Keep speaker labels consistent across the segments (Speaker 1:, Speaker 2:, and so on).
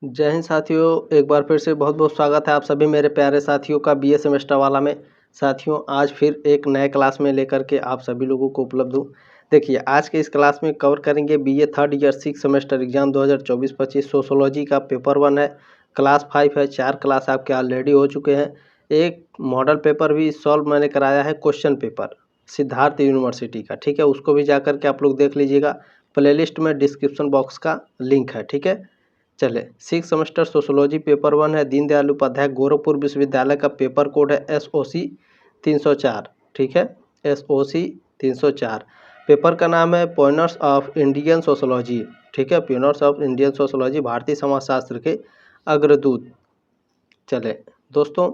Speaker 1: जय हिंद साथियों, एक बार फिर से बहुत बहुत स्वागत है आप सभी मेरे प्यारे साथियों का बीए सेमेस्टर वाला में। साथियों, आज फिर एक नए क्लास में लेकर के आप सभी लोगों को उपलब्ध हूँ। देखिए, आज के इस क्लास में कवर करेंगे BA third year 6 semester exam 2024-25 sociology का पेपर 1 है, क्लास 5 है। 4 क्लास आपके ऑलरेडी हो चुके हैं। एक मॉडल पेपर भी सॉल्व मैंने कराया है, क्वेश्चन पेपर सिद्धार्थ यूनिवर्सिटी का, ठीक है। उसको भी जाकर के आप लोग देख लीजिएगा। प्लेलिस्ट में डिस्क्रिप्शन बॉक्स का लिंक है, ठीक है। चले, 6 सेमेस्टर सोशोलॉजी पेपर 1 है। दीनदयाल उपाध्याय गोरखपुर विश्वविद्यालय का पेपर कोड है SOC 304, ठीक है। SOC 304। पेपर का नाम है पॉइंटर्स ऑफ इंडियन सोशोलॉजी, ठीक है। पॉइंटर्स ऑफ इंडियन सोशोलॉजी, भारतीय समाजशास्त्र के अग्रदूत। चले दोस्तों,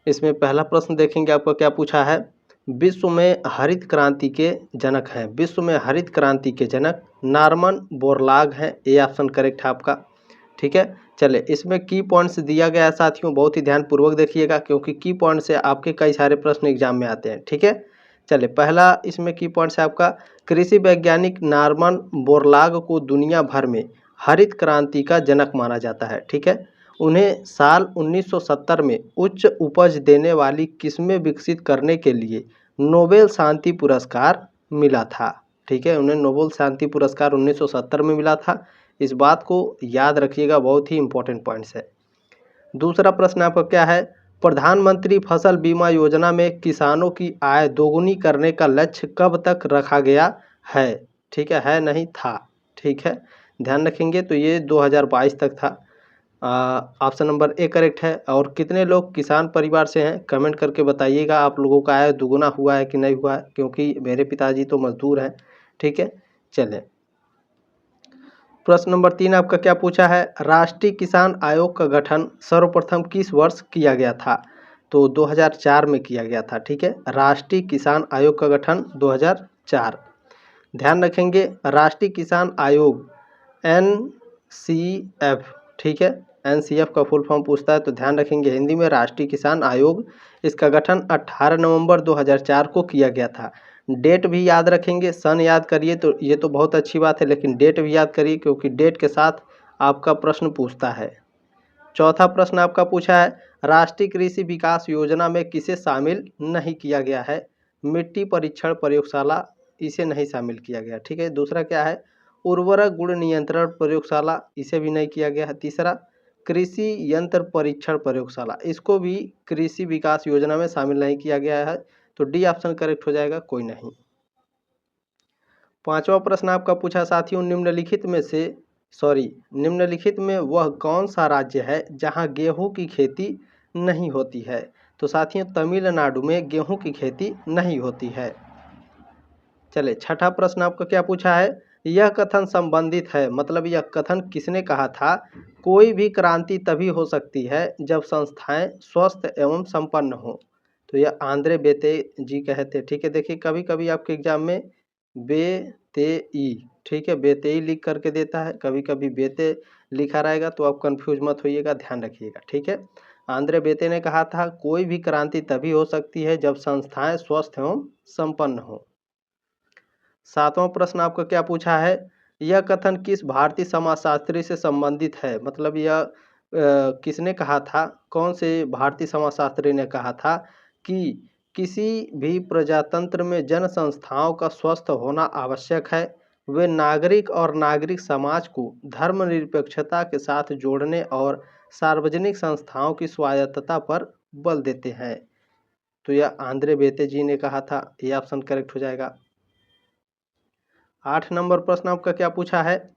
Speaker 1: इसमें पहला प्रश्न देखेंगे आपका क्या पूछा है। विश्व में हरित क्रांति के जनक हैं, विश्व में हरित क्रांति के जनक नॉर्मन बोरलाग हैं। ए ऑप्शन करेक्ट है आपका, ठीक है। चले, इसमें की पॉइंट्स दिया गया है साथियों, बहुत ही ध्यानपूर्वक देखिएगा क्योंकि की पॉइंट से आपके कई सारे प्रश्न एग्जाम में आते हैं, ठीक है। चले, पहला इसमें की पॉइंट्स है आपका, कृषि वैज्ञानिक नॉर्मन बोरलाग को दुनिया भर में हरित क्रांति का जनक माना जाता है, ठीक है। उन्हें साल 1970 में उच्च उपज देने वाली किस्में विकसित करने के लिए नोबेल शांति पुरस्कार मिला था, ठीक है। उन्हें नोबेल शांति पुरस्कार 1970 में मिला था। इस बात को याद रखिएगा, बहुत ही इंपॉर्टेंट पॉइंट्स है। दूसरा प्रश्न आपका क्या है, प्रधानमंत्री फसल बीमा योजना में किसानों की आय दोगुनी करने का लक्ष्य कब तक रखा गया है, ठीक है नहीं था, ठीक है। ध्यान रखेंगे, तो ये 2022 तक था। ऑप्शन नंबर ए करेक्ट है। और कितने लोग किसान परिवार से हैं, कमेंट करके बताइएगा। आप लोगों का आय दुगुना हुआ है कि नहीं हुआ है, क्योंकि मेरे पिताजी तो मजदूर हैं, ठीक है। चलें, प्रश्न नंबर 3 आपका क्या पूछा है, राष्ट्रीय किसान आयोग का गठन सर्वप्रथम किस वर्ष किया गया था। तो 2004 में किया गया था, ठीक है। राष्ट्रीय किसान आयोग का गठन 2004। ध्यान रखेंगे, राष्ट्रीय किसान आयोग NCF, ठीक है। NCF का फुल फॉर्म पूछता है तो ध्यान रखेंगे हिंदी में राष्ट्रीय किसान आयोग। इसका गठन 18 नवंबर 2004 को किया गया था। डेट भी याद रखेंगे, सन याद करिए तो ये तो बहुत अच्छी बात है, लेकिन डेट भी याद करिए क्योंकि डेट के साथ आपका प्रश्न पूछता है। चौथा प्रश्न आपका पूछा है, राष्ट्रीय कृषि विकास योजना में किसे शामिल नहीं किया गया है। मिट्टी परीक्षण प्रयोगशाला, इसे नहीं शामिल किया गया, ठीक है। दूसरा क्या है, उर्वरक गुण नियंत्रण प्रयोगशाला, इसे भी नहीं किया गया है। तीसरा, कृषि यंत्र परीक्षण प्रयोगशाला, इसको भी कृषि विकास योजना में शामिल नहीं किया गया है। तो डी ऑप्शन करेक्ट हो जाएगा, कोई नहीं। पांचवा प्रश्न आपका पूछा साथियों, निम्नलिखित में वह कौन सा राज्य है जहां गेहूं की खेती नहीं होती है। तो साथियों, तमिलनाडु में गेहूं की खेती नहीं होती है। चले, छठा प्रश्न आपका क्या पूछा है, यह कथन संबंधित है, मतलब यह कथन किसने कहा था, कोई भी क्रांति तभी हो सकती है जब संस्थाएं स्वस्थ एवं संपन्न हो। तो यह आंद्रे बेते जी कहे थे, ठीक है। देखिए, कभी कभी आपके एग्जाम में बेतेई, ठीक है, बेतेई लिख करके देता है, कभी कभी बेते लिखा रहेगा, तो आप कंफ्यूज मत होइएगा, ध्यान रखिएगा, ठीक है। आंद्रे बेते ने कहा था कोई भी क्रांति तभी हो सकती है जब संस्थाएं स्वस्थ एवं संपन्न हो। सातवां प्रश्न आपका क्या पूछा है, यह कथन किस भारतीय समाजशास्त्री से संबंधित है, मतलब यह किसने कहा था, कौन से भारतीय समाजशास्त्री ने कहा था कि किसी भी प्रजातंत्र में जन संस्थाओं का स्वस्थ होना आवश्यक है। वे नागरिक और नागरिक समाज को धर्मनिरपेक्षता के साथ जोड़ने और सार्वजनिक संस्थाओं की स्वायत्तता पर बल देते हैं। तो यह आंद्रे बेते जी ने कहा था, यह ऑप्शन करेक्ट हो जाएगा। 8 नंबर प्रश्न आपका क्या पूछा है,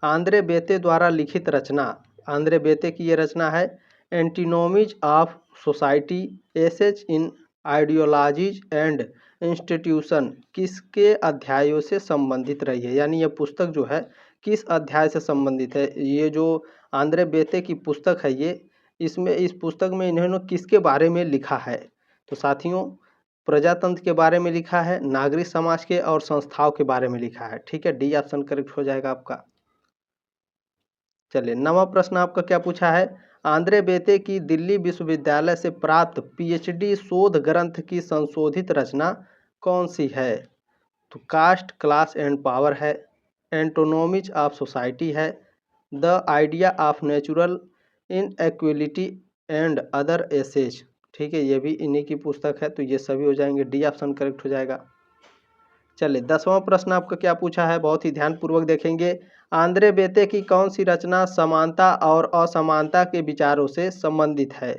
Speaker 1: आंद्रे बेते द्वारा लिखित रचना, आंद्रे बेते की ये रचना है antinomies of society, essays in ideologies and institution, किसके अध्यायों से संबंधित रही है, यानी यह पुस्तक जो है किस अध्याय से संबंधित है। ये जो आंद्रे बेते की पुस्तक है, ये इसमें इस पुस्तक में इन्होंने किसके बारे में लिखा है। तो साथियों, प्रजातंत्र के बारे में लिखा है, नागरिक समाज के और संस्थाओं के बारे में लिखा है, ठीक है। डी ऑप्शन करेक्ट हो जाएगा आपका। चलिए, नवा प्रश्न आपका क्या पूछा है, आंद्रे बेते की दिल्ली विश्वविद्यालय से प्राप्त PhD शोध ग्रंथ की संशोधित रचना कौन सी है। तो कास्ट क्लास एंड पावर है, एंटोनोमीज ऑफ सोसाइटी है, the idea of natural inequality and other essays. ठीक है, ये भी इन्हीं की पुस्तक है, तो ये सभी हो जाएंगे, डी ऑप्शन करेक्ट हो जाएगा। चलिए 10वां प्रश्न आपका क्या पूछा है, बहुत ही ध्यानपूर्वक देखेंगे। आंद्रे बेते की कौन सी रचना समानता और असमानता के विचारों से संबंधित है?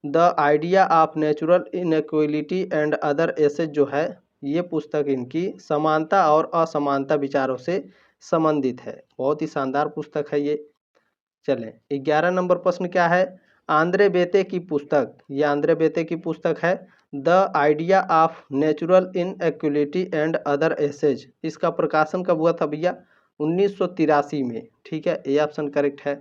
Speaker 1: The idea of natural inequality and other essays जो है, ये पुस्तक इनकी समानता और असमानता विचारों से संबंधित है। बहुत ही शानदार पुस्तक है ये। चलें 11 नंबर प्रश्न क्या है, आंद्रे बेते की पुस्तक, ये आंद्रे बेते की पुस्तक है the idea of natural inequality and other essays. इसका प्रकाशन कब हुआ था भैया? 1983 में। ठीक है, ये ऑप्शन करेक्ट है।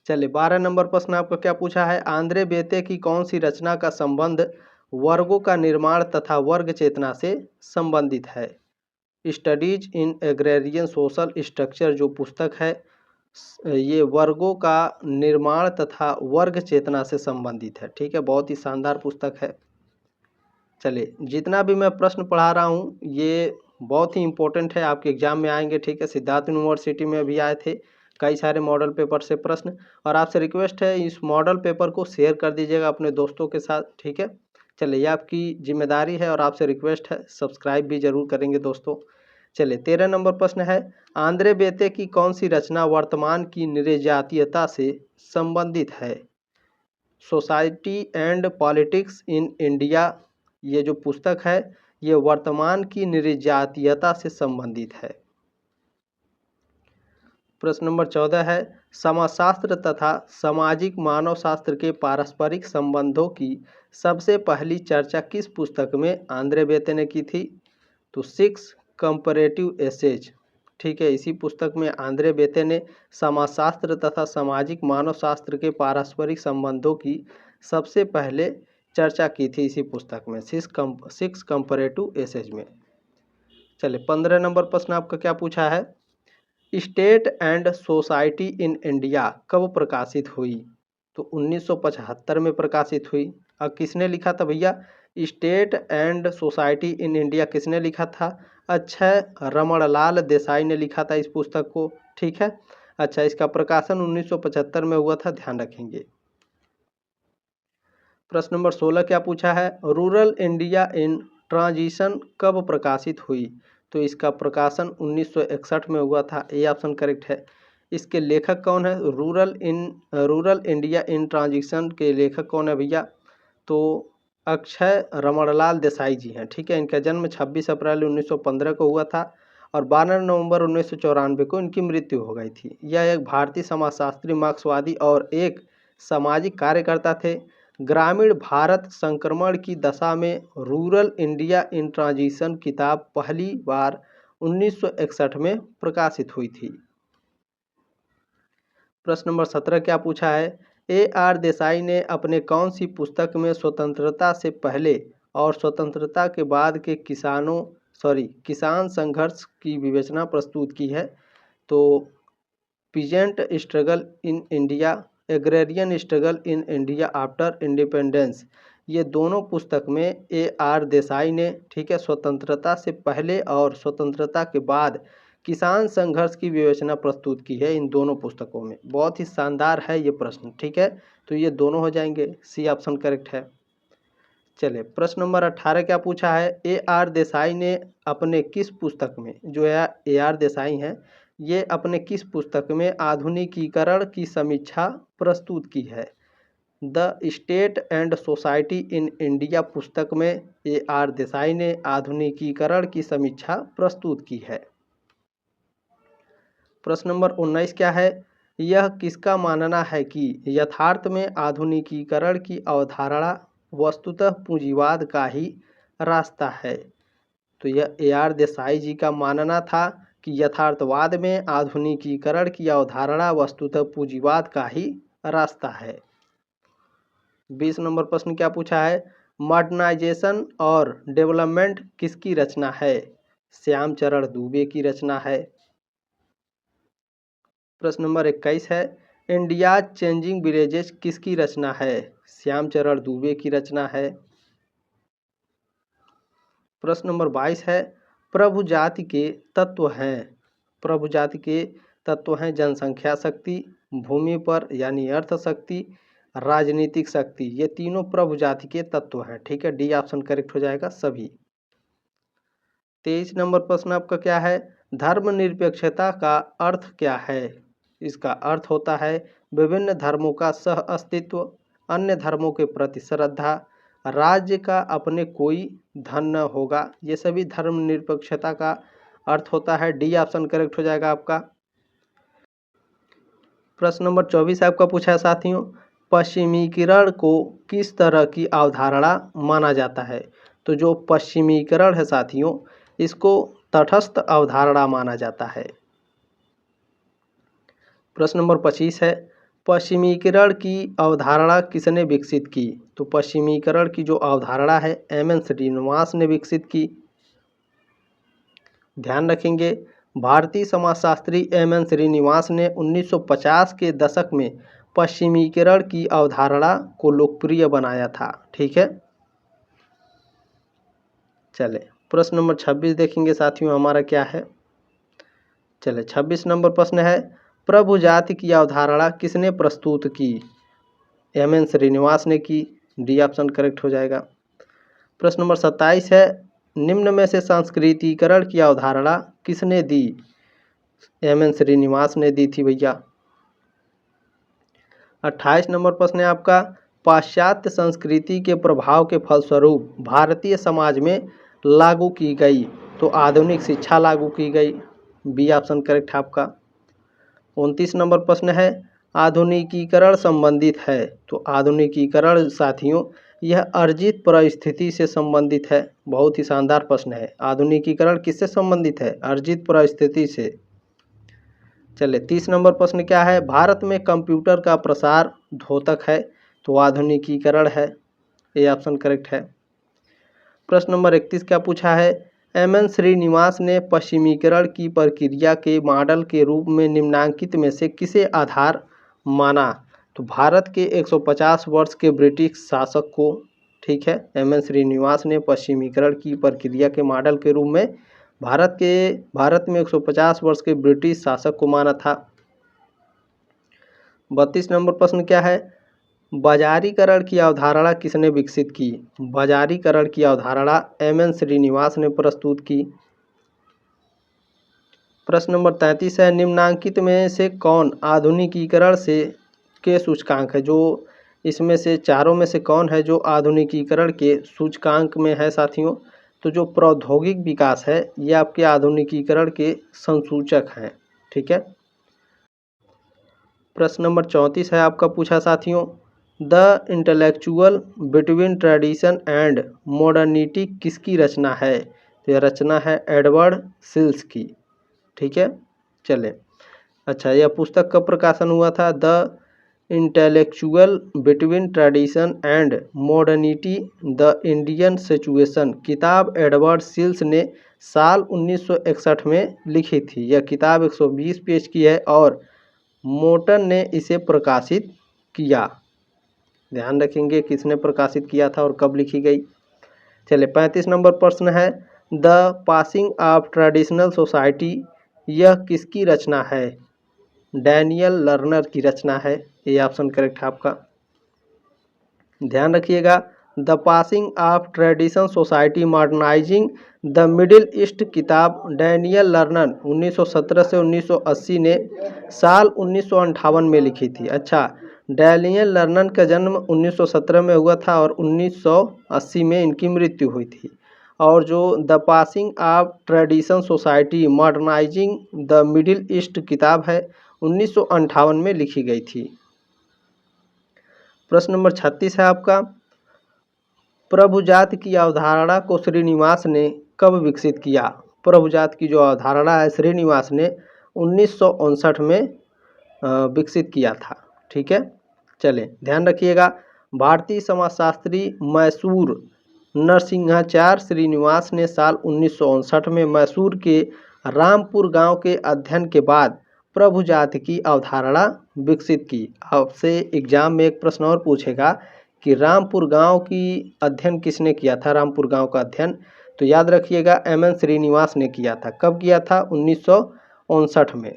Speaker 1: चलिए 12 नंबर प्रश्न आपका क्या पूछा है, आंद्रे बेते की कौन सी रचना का संबंध वर्गों का निर्माण तथा वर्ग चेतना से संबंधित है? Studies in agrarian social structure जो पुस्तक है, ये वर्गों का निर्माण तथा वर्ग चेतना से संबंधित है। ठीक है, बहुत ही शानदार पुस्तक है। चलिए जितना भी मैं प्रश्न पढ़ा रहा हूँ ये बहुत ही इम्पोर्टेंट है, आपके एग्जाम में आएंगे। ठीक है, सिद्धार्थ यूनिवर्सिटी में भी आए थे कई सारे मॉडल पेपर से प्रश्न, और आपसे रिक्वेस्ट है इस मॉडल पेपर को शेयर कर दीजिएगा अपने दोस्तों के साथ। ठीक है, चलिए ये आपकी जिम्मेदारी है और आपसे रिक्वेस्ट है सब्सक्राइब भी जरूर करेंगे दोस्तों। चलिए 13 नंबर प्रश्न है, आंद्रे बेते की कौन सी रचना वर्तमान की निर्जातीयता से संबंधित है? Society and politics in India, ये जो पुस्तक है ये वर्तमान की निर्जातीयता से संबंधित है। प्रश्न नंबर 14 है, समाजशास्त्र तथा सामाजिक मानव शास्त्र के पारस्परिक संबंधों की सबसे पहली चर्चा किस पुस्तक में आंद्रे बेते ने की थी? तो 6 कंपैरेटिव एसेज। ठीक है, इसी पुस्तक में आंद्रे बेते ने समाजशास्त्र तथा सामाजिक मानव शास्त्र के पारस्परिक संबंधों की सबसे पहले चर्चा की थी इसी पुस्तक में, 6 कंपैरेटिव एसेज में। चलिए 15 नंबर प्रश्न आपका क्या पूछा है, state and society in India कब प्रकाशित हुई? तो 1975 में प्रकाशित हुई। अब किसने लिखा था भैया? State and society in India किसने लिखा था? अक्षय रमणलाल देसाई ने लिखा था इस पुस्तक को। ठीक है, अच्छा, इसका प्रकाशन 1975 में हुआ था, ध्यान रखेंगे। प्रश्न नंबर 16 क्या पूछा है, रूरल इंडिया इन ट्रांजिशन कब प्रकाशित हुई? तो इसका प्रकाशन 1961 में हुआ था, ए ऑप्शन करेक्ट है। इसके लेखक कौन है? रूरल इंडिया इन ट्रांजिशन के लेखक कौन है भैया? तो अक्षय रमणलाल देसाई जी हैं। ठीक है, इनका जन्म 26 अप्रैल 1915 को हुआ था और 12 नवंबर 1994 को इनकी मृत्यु हो गई थी। यह एक भारतीय समाजशास्त्री, मार्क्सवादी और एक सामाजिक कार्यकर्ता थे। ग्रामीण भारत संक्रमण की दशा में रूरल इंडिया इन ट्रांजिशन किताब पहली बार 1961 में प्रकाशित हुई थी। प्रश्न नंबर 17 क्या पूछा है, A.R. देसाई ने अपने कौन सी पुस्तक में स्वतंत्रता से पहले और स्वतंत्रता के बाद के किसान संघर्ष की विवेचना प्रस्तुत की है? तो peasant struggle in India, agrarian struggle in India after independence, ये दोनों पुस्तक में A.R. देसाई ने, ठीक है, स्वतंत्रता से पहले और स्वतंत्रता के बाद किसान संघर्ष की विवेचना प्रस्तुत की है इन दोनों पुस्तकों में। बहुत ही शानदार है ये प्रश्न। ठीक है, तो ये दोनों हो जाएंगे, सी ऑप्शन करेक्ट है। चलिए प्रश्न नंबर 18 क्या पूछा है, A.R. देसाई ने अपने किस पुस्तक में, जो है A.R. देसाई हैं, ये अपने किस पुस्तक में आधुनिकीकरण की समीक्षा प्रस्तुत की है? The state and society in India पुस्तक में A.R. देसाई ने आधुनिकीकरण की समीक्षा प्रस्तुत की है। प्रश्न नंबर 19 क्या है, यह किसका मानना है कि यथार्थ में आधुनिकीकरण की अवधारणा वस्तुतः पूंजीवाद का ही रास्ता है? तो यह A.R. देसाई जी का मानना था कि यथार्थवाद में आधुनिकीकरण की अवधारणा वस्तुतः पूंजीवाद का ही रास्ता है। 20 नंबर प्रश्न क्या पूछा है, मॉडर्नाइजेशन और डेवलपमेंट किसकी रचना है? श्यामचरण दुबे की रचना है। प्रश्न नंबर 21 है, इंडिया चेंजिंग विलेजेस किसकी रचना है? श्यामचरण दुबे की रचना है। प्रश्न नंबर 22 है, प्रभु जाति के तत्व हैं, प्रभु जाति के तत्व हैं जनसंख्या शक्ति, भूमि पर यानी अर्थ शक्ति, राजनीतिक शक्ति। ये तीनों प्रभु जाति के तत्व हैं। ठीक है, डी ऑप्शन करेक्ट हो जाएगा सभी। 23 नंबर प्रश्न आपका क्या है, धर्मनिरपेक्षता का अर्थ क्या है। इसका अर्थ होता है विभिन्न धर्मों का सह अस्तित्व, अन्य धर्मों के प्रति श्रद्धा, राज्य का अपने कोई धन न होगा। ये सभी धर्मनिरपेक्षता का अर्थ होता है। डी ऑप्शन करेक्ट हो जाएगा आपका। प्रश्न नंबर 24 आपका पूछा है साथियों, पश्चिमीकरण को किस तरह की अवधारणा माना जाता है। तो जो पश्चिमीकरण है साथियों, इसको तटस्थ अवधारणा माना जाता है। प्रश्न नंबर 25 है, पश्चिमीकरण की अवधारणा किसने विकसित की। तो पश्चिमीकरण की जो अवधारणा है एम.एन. श्रीनिवास ने विकसित की। ध्यान रखेंगे, भारतीय समाजशास्त्री एम.एन. श्रीनिवास ने 1950 के दशक में पश्चिमीकरण की अवधारणा को लोकप्रिय बनाया था। ठीक है, चले प्रश्न नंबर 26 देखेंगे साथियों हमारा क्या है। चले 26 नंबर प्रश्न है, प्रभु जाति की अवधारणा किसने प्रस्तुत की। एम.एन. श्रीनिवास ने की। डी ऑप्शन करेक्ट हो जाएगा। प्रश्न नंबर 27 है, निम्न में से सांस्कृतिकरण की अवधारणा किसने दी। एम.एन. श्रीनिवास ने दी थी भैया। 28 नंबर प्रश्न है आपका, पाश्चात्य संस्कृति के प्रभाव के फलस्वरूप भारतीय समाज में लागू की गई। तो आधुनिक शिक्षा लागू की गई। बी ऑप्शन करेक्ट है आपका। 29 नंबर प्रश्न है, आधुनिकीकरण संबंधित है। तो आधुनिकीकरण साथियों यह अर्जित परिस्थिति से संबंधित है। बहुत ही शानदार प्रश्न है। आधुनिकीकरण किससे संबंधित है, अर्जित परिस्थिति से। चले 30 नंबर प्रश्न क्या है, भारत में कंप्यूटर का प्रसार द्योतक है। तो आधुनिकीकरण है। ए ऑप्शन करेक्ट है। प्रश्न नंबर 31 क्या पूछा है, एम.एन. श्रीनिवास ने पश्चिमीकरण की प्रक्रिया के मॉडल के रूप में निम्नांकित में से किसे आधार माना। तो भारत के 150 वर्ष के ब्रिटिश शासक को। ठीक है, एम.एन. श्रीनिवास ने पश्चिमीकरण की प्रक्रिया के मॉडल के रूप में भारत में 150 वर्ष के ब्रिटिश शासक को माना था। 32 नंबर प्रश्न क्या है, बाजारीकरण की अवधारणा किसने विकसित की। बाजारीकरण की अवधारणा एम.एन. श्रीनिवास ने प्रस्तुत की। प्रश्न नंबर 33 है, निम्नांकित में से कौन आधुनिकीकरण से के सूचकांक है। जो इसमें से चारों में से कौन है जो आधुनिकीकरण के सूचकांक में है साथियों। तो जो प्रौद्योगिक विकास है ये आपके आधुनिकीकरण के संसूचक हैं। ठीक है, प्रश्न नंबर 34 है आपका पूछा साथियों, the intellectual between tradition and modernity किसकी रचना है। तो यह रचना है एडवर्ड सिल्स की। ठीक है, चले अच्छा, यह पुस्तक कब प्रकाशन हुआ था, the intellectual between tradition and modernity the Indian situation, किताब एडवर्ड सिल्स ने साल 1961 में लिखी थी। यह किताब 120 पेज की है और मोटन ने इसे प्रकाशित किया। ध्यान रखेंगे किसने प्रकाशित किया था और कब लिखी गई। चले 35 नंबर प्रश्न है, the passing of traditional society, यह किसकी रचना है। डैनियल लर्नर की रचना है। ये ऑप्शन करेक्ट है आपका। ध्यान रखिएगा, the passing of tradition society modernising the middle east किताब डैनियल लर्नर 1917 से 1980 ने साल 1958 में लिखी थी। अच्छा, डैनियल लर्नर का जन्म 1917 में हुआ था और 1980 में इनकी मृत्यु हुई थी। और जो the passing of tradition society modernising the middle east किताब है 1958 में लिखी गई थी। प्रश्न नंबर 36 है आपका, प्रभुजात की अवधारणा को श्रीनिवास ने कब विकसित किया। प्रभुजात की जो अवधारणा है श्रीनिवास ने 1959 में विकसित किया था। ठीक है, चलें ध्यान रखिएगा, भारतीय समाजशास्त्री मैसूर नरसिंहाचार्य श्रीनिवास ने साल 1959 में मैसूर के रामपुर गांव के अध्ययन के बाद प्रभु जाति की अवधारणा विकसित की। आपसे एग्जाम में एक प्रश्न और पूछेगा कि रामपुर गांव की अध्ययन किसने किया था। रामपुर गांव का अध्ययन तो याद रखिएगा एम.एन. श्रीनिवास ने किया था। कब किया था, 1959 में।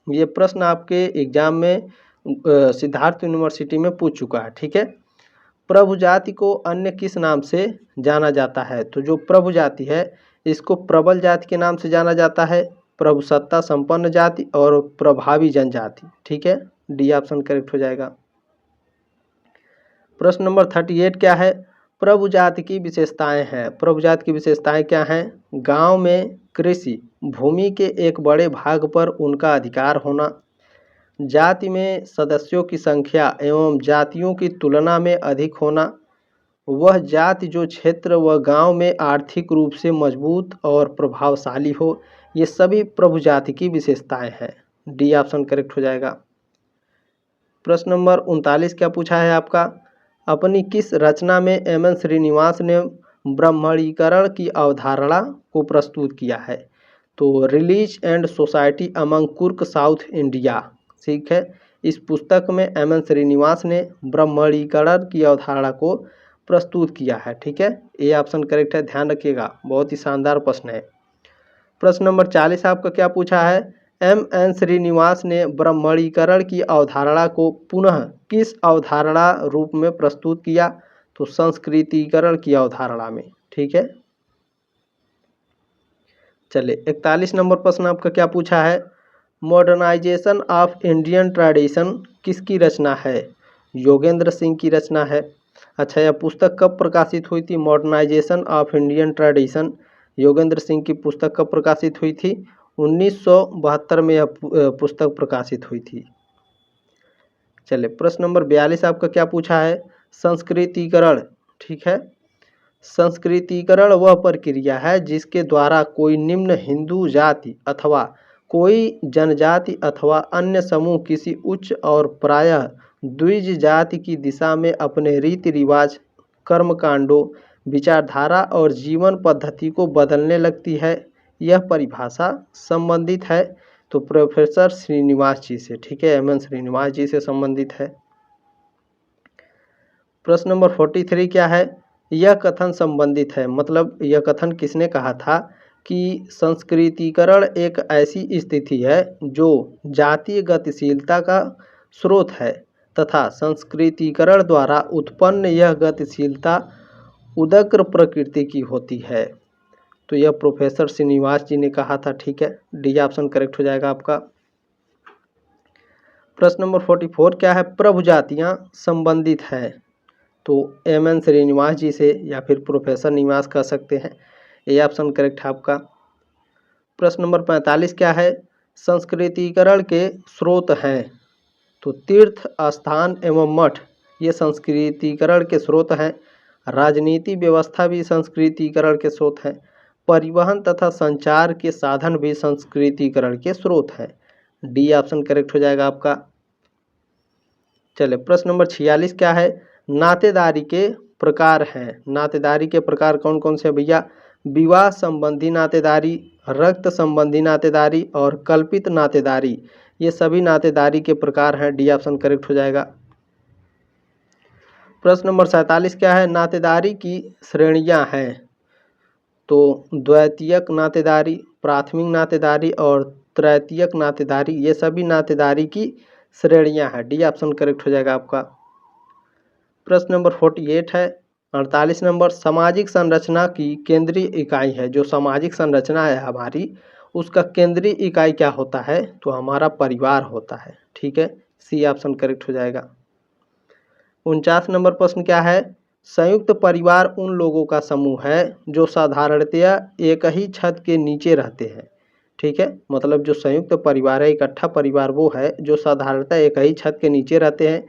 Speaker 1: ये प्रश्न आपके एग्जाम में सिद्धार्थ यूनिवर्सिटी में पूछ चुका है। ठीक है, प्रभु जाति को अन्य किस नाम से जाना जाता है? तो जो प्रभु जाति है इसको प्रबल जाति के नाम से जाना जाता है, प्रभुसत्ता संपन्न जाति और प्रभावी जनजाति। ठीक है, डी ऑप्शन करेक्ट हो जाएगा। प्रश्न नंबर 38 क्या है? प्रभु जाति की विशेषताएं हैं। प्रभु जाति की विशेषताएं क्या हैं? गांव में कृषि भूमि के एक बड़े भाग पर उनका अधिकार होना, जाति में सदस्यों की संख्या एवं जातियों की तुलना में अधिक होना, वह जाति जो क्षेत्र व गांव में आर्थिक रूप से मजबूत और प्रभावशाली हो, ये सभी प्रभु जाति की विशेषताएं हैं। डी ऑप्शन करेक्ट हो जाएगा। प्रश्न नंबर 39 क्या पूछा है आपका? अपनी किस रचना में एम.एन. श्रीनिवास ने ब्राह्मणीकरण की अवधारणा को प्रस्तुत किया है? तो रिलीज एंड सोसाइटी अमंग कुर्क साउथ इंडिया। ठीक है, इस पुस्तक में एम.एन. श्रीनिवास ने ब्राह्मणीकरण की अवधारणा को प्रस्तुत किया है। ठीक है, ये ऑप्शन करेक्ट है, ध्यान रखिएगा, बहुत ही शानदार प्रश्न है। प्रश्न नंबर 40 आपका क्या पूछा है? एम.एन. श्रीनिवास ने ब्राह्मणीकरण की अवधारणा को पुनः किस अवधारणा रूप में प्रस्तुत किया? तो संस्कृतिकरण की अवधारणा में। ठीक है, चलिए 41 नंबर प्रश्न आपका क्या पूछा है? मॉडर्नाइजेशन ऑफ इंडियन ट्रेडिशन किसकी रचना है? योगेंद्र सिंह की रचना है। अच्छा, यह पुस्तक कब प्रकाशित हुई थी? Modernization of Indian tradition Yogendra Singh की पुस्तक कब प्रकाशित हुई थी? 1972 में यह पुस्तक प्रकाशित हुई थी। चलिए प्रश्न नंबर 42 आपका क्या पूछा है? संस्कृतिकरण। ठीक है, संस्कृतिकरण वह प्रक्रिया है जिसके द्वारा कोई निम्न हिंदू जाति अथवा कोई जनजाति अथवा अन्य समूह किसी उच्च और प्रायः द्विज जाति की दिशा में अपने रीति रिवाज, कर्मकांडों, विचारधारा और जीवन पद्धति को बदलने लगती है। यह परिभाषा संबंधित है तो प्रोफेसर श्रीनिवास जी से। ठीक है, एम.एन. श्रीनिवास जी से संबंधित है। प्रश्न नंबर 43 क्या है? यह कथन संबंधित है, मतलब यह कथन किसने कहा था कि संस्कृतिकरण एक ऐसी स्थिति है जो जातीय गतिशीलता का स्रोत है तथा संस्कृतिकरण द्वारा उत्पन्न यह गतिशीलता उदग्र प्रकृति की होती है। तो यह प्रोफेसर श्रीनिवास जी ने कहा था। ठीक है, डी ऑप्शन करेक्ट हो जाएगा आपका। प्रश्न नंबर 44 क्या है? प्रभु जातियाँ संबंधित हैं तो एम.एन. श्रीनिवास जी से या फिर प्रोफेसर निवास कह सकते हैं, ये ऑप्शन करेक्ट है आपका। प्रश्न नंबर 45 क्या है? संस्कृतिकरण के स्रोत हैं तो तीर्थ स्थान एवं मठ ये संस्कृतिकरण के स्रोत हैं, राजनीति व्यवस्था भी संस्कृतिकरण के स्रोत हैं, परिवहन तथा संचार के साधन भी संस्कृतिकरण के स्रोत हैं। डी ऑप्शन करेक्ट हो जाएगा आपका। चलिए प्रश्न नंबर 46 क्या है? नातेदारी के प्रकार हैं। नातेदारी के प्रकार कौन कौन से भैया? विवाह संबंधी नातेदारी, रक्त संबंधी नातेदारी और कल्पित नातेदारी, ये सभी नातेदारी के प्रकार हैं। डी ऑप्शन करेक्ट हो जाएगा। प्रश्न नंबर 47 क्या है? नातेदारी की श्रेणियां हैं तो द्वितीयक नातेदारी, प्राथमिक नातेदारी और तृतीयक नातेदारी, ये सभी नातेदारी की श्रेणियां हैं। डी ऑप्शन करेक्ट हो जाएगा आपका। प्रश्न नंबर 48 है। 48 नंबर सामाजिक संरचना की केंद्रीय इकाई है। जो सामाजिक संरचना है हमारी, उसका केंद्रीय इकाई क्या होता है? तो हमारा परिवार होता है। ठीक है, सी ऑप्शन करेक्ट हो जाएगा। 49 नंबर प्रश्न क्या है? संयुक्त परिवार उन लोगों का समूह है जो साधारणतया एक ही छत के नीचे रहते हैं। ठीक है, मतलब जो संयुक्त परिवार है, इकट्ठा परिवार वो है जो साधारणतः एक ही छत के नीचे रहते हैं,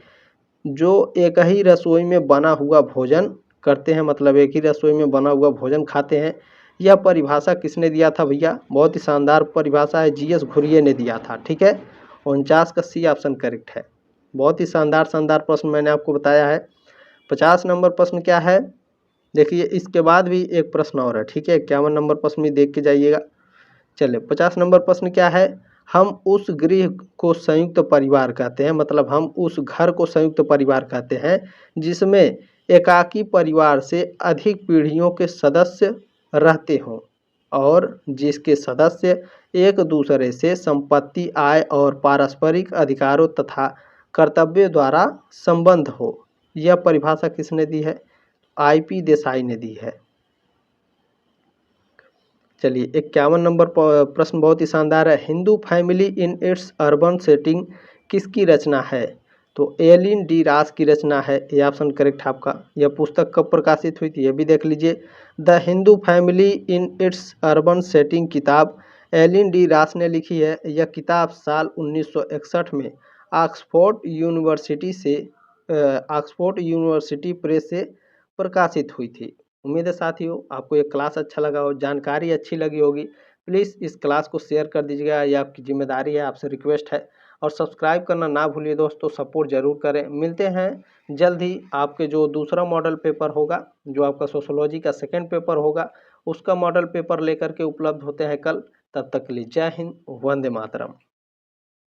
Speaker 1: जो एक ही रसोई में बना हुआ भोजन करते हैं, मतलब एक ही रसोई में बना हुआ भोजन खाते हैं। यह परिभाषा किसने दिया था भैया? बहुत ही शानदार परिभाषा है, जी.एस. घुरिये ने दिया था। ठीक है, 49 का सी ऑप्शन करेक्ट है। बहुत ही शानदार प्रश्न मैंने आपको बताया है। 50 नंबर प्रश्न क्या है? देखिए इसके बाद भी एक प्रश्न और है। ठीक है, 51 नंबर प्रश्न भी देख के जाइएगा। चलिए 50 नंबर प्रश्न क्या है? हम उस गृह को संयुक्त परिवार कहते हैं, मतलब हम उस घर को संयुक्त परिवार कहते हैं जिसमें एकाकी परिवार से अधिक पीढ़ियों के सदस्य रहते हों और जिसके सदस्य एक दूसरे से संपत्ति, आय और पारस्परिक अधिकारों तथा कर्तव्यों द्वारा संबंध हो। यह परिभाषा किसने दी है? IP देसाई ने दी है। चलिए 51 नंबर प्रश्न बहुत ही शानदार है। Hindu family in its urban setting किसकी रचना है? तो एलिन डी रास की रचना है। ये ऑप्शन करेक्ट है आपका। यह पुस्तक कब प्रकाशित हुई थी ये भी देख लीजिए। The Hindu family in its urban setting किताब एलिन डी रास ने लिखी है। यह किताब साल 1961 में ऑक्सफोर्ड यूनिवर्सिटी प्रेस से प्रकाशित हुई थी। उम्मीद है साथियों आपको ये क्लास अच्छा लगा हो, जानकारी अच्छी लगी होगी। प्लीज़ इस क्लास को शेयर कर दीजिएगा, ये आपकी जिम्मेदारी है, आपसे रिक्वेस्ट है। और सब्सक्राइब करना ना भूलिए दोस्तों, सपोर्ट ज़रूर करें। मिलते हैं जल्द ही। आपके जो दूसरा मॉडल पेपर होगा, जो आपका सोशोलॉजी का सेकंड पेपर होगा, उसका मॉडल पेपर लेकर के उपलब्ध होते हैं कल। तब तक के लिए जय हिंद, वंदे मातरम।